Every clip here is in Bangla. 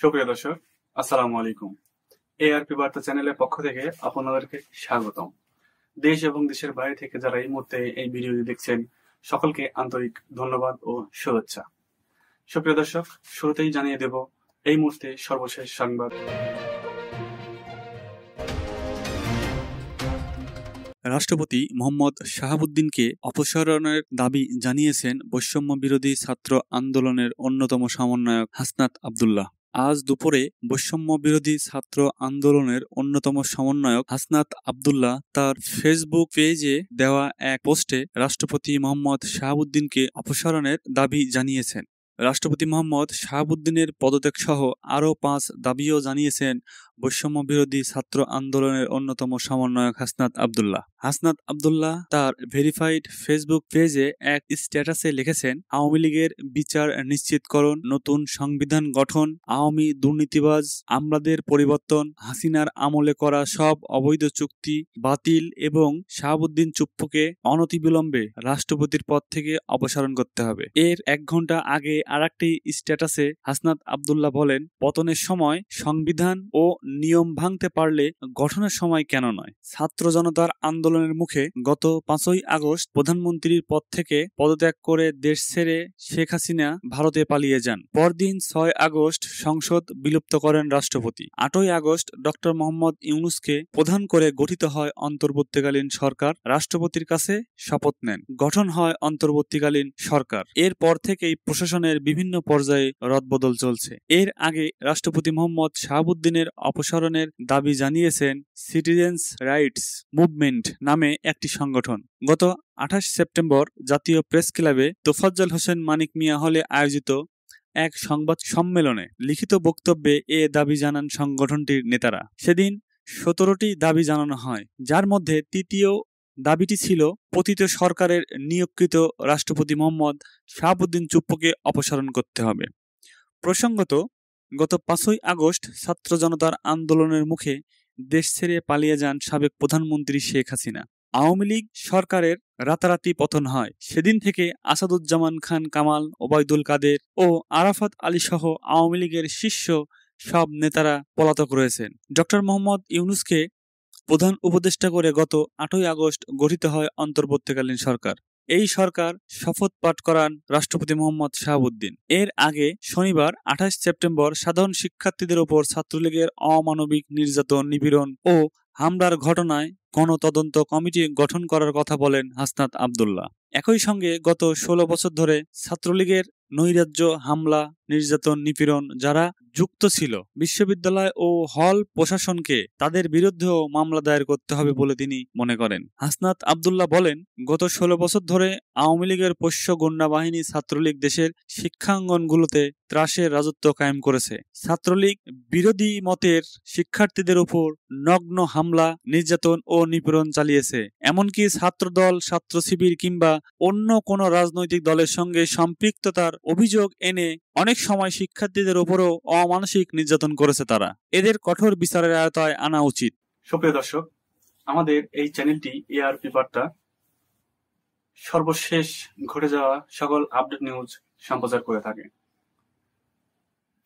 সুপ্রিয় দর্শক, আসসালামু আলাইকুম। এআরপি বার্তা চ্যানেলের পক্ষ থেকে আপনাদেরকে স্বাগতম। দেশ এবং দেশের বাইরে থেকে যারা এই মুহূর্তে এই ভিডিওটি দেখছেন, সকলকে আন্তরিক ধন্যবাদ ও শুভেচ্ছা। সুপ্রিয় দর্শক, শুরুতেই জানিয়ে দেব এই মুহূর্তে সর্বশেষ সংবাদ। রাষ্ট্রপতি মোহাম্মদ শাহাবুদ্দিনকে অপসারণের দাবি জানিয়েছেন বৈষম্য বিরোধী ছাত্র আন্দোলনের অন্যতম সমন্বয়ক হাসনাত আব্দুল্লাহ। আজ দুপুরে বৈষম্য বিরোধী ছাত্র আন্দোলনের অন্যতম সমন্বয়ক হাসনাত আব্দুল্লাহ তার ফেসবুক পেজে দেওয়া এক পোস্টে রাষ্ট্রপতি মোহাম্মদ শাহাবুদ্দিনকে অপসারণের দাবি জানিয়েছেন। রাষ্ট্রপতি মোহাম্মদ শাহাবুদ্দিনের পদত্যাগ সহ আরও 5 দাবিও জানিয়েছেন বৈষম্য বিরোধী ছাত্র আন্দোলনের অন্যতম সমন্বয়ক হাসনাত আব্দুল্লাহ। হাসনাত আব্দুল্লাহ তার ভেরিফাইড ফেসবুক পেজে এক স্ট্যাটাসে লিখেছেন, আওয়ামী লীগের বিচার নিশ্চিতকরণ, নতুন সংবিধান গঠন, আওয়ামী দুর্নীতিবাজ আমলাদের পরিবর্তন, হাসিনার আমলে করা সব অবৈধ চুক্তি বাতিল এবং শাহাবুদ্দিন চুপ্পুকে অনতিবিলম্বে রাষ্ট্রপতির পদ থেকে অপসারণ করতে হবে। এর 1 ঘন্টা আগে আরেকটি স্ট্যাটাসে হাসনাত আব্দুল্লাহ বলেন, পতনের সময় সংবিধান ও নিয়ম ভাঙতে পারলে গঠনের সময় কেন নয়? ছাত্র জনতার আন্দোলনের মুখে গত 5ই আগস্ট প্রধানমন্ত্রীর পদ থেকে পদত্যাগ করে দেশ ছেড়ে শেখ হাসিনা ভারতে পালিয়ে যান। পরদিন 6 আগস্ট সংসদ বিলুপ্ত করেন রাষ্ট্রপতি। 8ই আগস্ট ডক্টর মোহাম্মদ ইউনূসকে প্রধান করে গঠিত হয় অন্তর্বর্তীকালীন সরকার। রাষ্ট্রপতির কাছে শপথ নেন, গঠন হয় অন্তর্বর্তীকালীন সরকার। এরপর থেকেই প্রশাসনের বিভিন্ন পর্যায়ে রদবদল চলছে। এর আগে রাষ্ট্রপতি মোহাম্মদ শাহাবুদ্দিনের অপসারণের দাবি জানিয়েছেন সিটিজেন্স রাইটস মুভমেন্ট নামে একটি সংগঠন। গত 28 সেপ্টেম্বর জাতীয় প্রেস ক্লাবে তোফাজ্জল হোসেন মানিক মিয়া হলে আয়োজিত এক সংবাদ সম্মেলনে লিখিত বক্তব্যে এ দাবি জানান সংগঠনটির নেতারা। সেদিন 17টি দাবি জানানো হয়, যার মধ্যে তৃতীয় দাবিটি ছিল পতিত সরকারের নিয়োগকৃত রাষ্ট্রপতি মোহাম্মদ শাহাবুদ্দিন চুপ্পুকে অপসারণ করতে হবে। প্রসঙ্গত, গত 5ই আগস্ট ছাত্র জনতার আন্দোলনের মুখে দেশ ছেড়ে পালিয়ে যান সাবেক প্রধানমন্ত্রী শেখ হাসিনা। আওয়ামী লীগ সরকারের রাতারাতি পতন হয়। সেদিন থেকে আসাদুজ্জামান খান কামাল, ওবায়দুল কাদের ও আরাফাত আলী সহ আওয়ামী লীগের শীর্ষ সব নেতারা পলাতক রয়েছেন। ডক্টর মোহাম্মদ ইউনূসকে প্রধান উপদেষ্টা করে গত 8ই আগস্ট গঠিত হয় অন্তর্বর্তীকালীন সরকার। এই সরকার শপথ পাঠ করান রাষ্ট্রপতি মোহাম্মদ শাহাবুদ্দিন। এর আগে শনিবার 28 সেপ্টেম্বর সাধারণ শিক্ষার্থীদের ওপর ছাত্রলীগের অমানবিক নির্যাতন, নিপীড়ন ও হামলার ঘটনায় গণতদন্ত কমিটি গঠন করার কথা বলেন হাসনাত আব্দুল্লাহ। একই সঙ্গে গত 16 বছর ধরে ছাত্রলীগের নৈরাজ্য, হামলা, নির্যাতন, নিপীড়ন যারা যুক্ত ছিল, বিশ্ববিদ্যালয় ও হল প্রশাসনকে তাদের বিরুদ্ধেও মামলা দায়ের করতে হবে বলে তিনি মনে করেন। হাসনাত আব্দুল্লাহ বলেন, গত 16 বছর ধরে আওয়ামী লীগের পোষ্য গুন্ডা বাহিনী ছাত্রলীগ দেশের শিক্ষাঙ্গনগুলোতে ত্রাসের রাজত্ব কায়েম করেছে। ছাত্রলীগ বিরোধী মতের শিক্ষার্থীদের উপর নগ্ন হামলা, নির্যাতন ও নিপীড়ন চালিয়েছে। এমনকি ছাত্রদল, ছাত্র শিবির কিংবা অন্য কোনো রাজনৈতিক দলের সঙ্গে সম্পৃক্ততার অভিযোগ এনে অনেক সময় শিক্ষার্থীদের উপরও অমানসিক নির্যাতন করেছে তারা। এদের কঠোর বিচারের আওতায় আনা উচিত। সুপ্রিয় দর্শক, আমাদের এই চ্যানেলটি এআরপি বার্তা সর্বশেষ ঘটে যাওয়া সকল আপডেট নিউজ সম্প্রচার করে থাকে।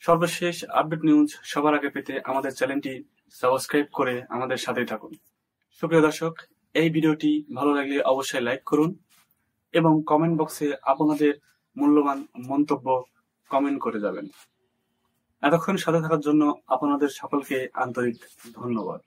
সর্বশেষ আপডেট নিউজ সবার আগে পেতে আমাদের চ্যানেলটি সাবস্ক্রাইব করে আমাদের সাথেই থাকুন। সুপ্রিয় দর্শক, এই ভিডিওটি ভালো লাগলে অবশ্যই লাইক করুন এবং কমেন্ট বক্সে আপনাদের মূল্যবান মন্তব্য কমেন্ট করে যাবেন। এতক্ষণ সাথে থাকার জন্য আপনাদের সকলকে আন্তরিক ধন্যবাদ।